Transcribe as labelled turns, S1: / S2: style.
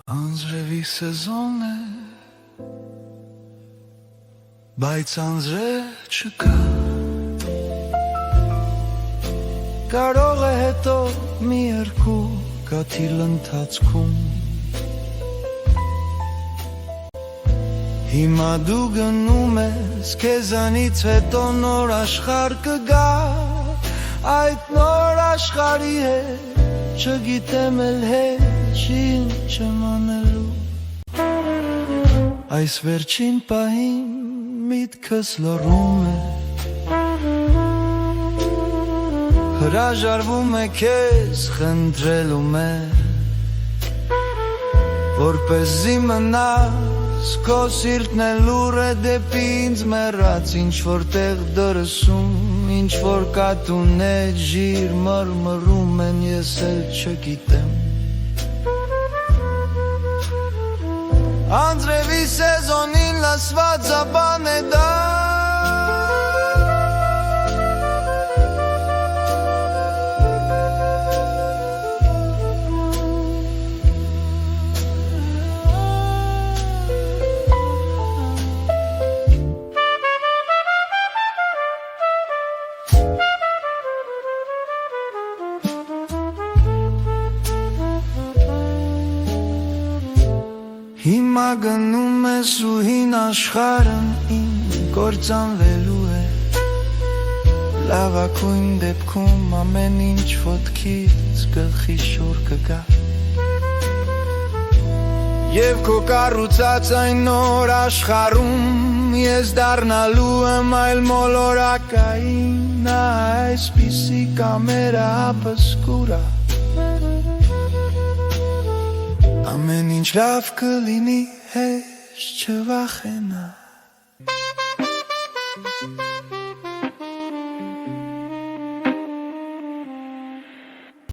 S1: Անձրևի սեզոնն է, բայց անձրև չկա, կարող է հետո մի երկու կաթիլ ընթացքում, հիմա դու գնում ես, քեզանից հետո նոր աշխարհ կգա, այդ նոր աշխարհի հետ չգիտեմ էլ հեչ ինչ եմ անելու, այս վերջին պահին միտքս լռում է, հրաժարվում է քեզ խնդրելու մեջ, որպեսզի մնաս քո սիրտն է լուր է դեպի ինձ մեռած, ինչ որտեղ դրսում, ինչ որ կատուներ ջիր մռմռում են, ես էլ չգիտեմ, անձրևի սեզոնին լսված բան է դա, հիմա գնում ես ու հին աշխարհն իմ կործանվելու է, լավագույն դեպքում ամեն ինչ ոտքից գլխի շուռ կգա, և քո կառուցած այն նոր աշխարհում ես դառնալու եմ այլ մոլորակային, այսպիսի կամերա ապսկուրա, ամեն ինչ լավ կլինի, հեշտ չվախենա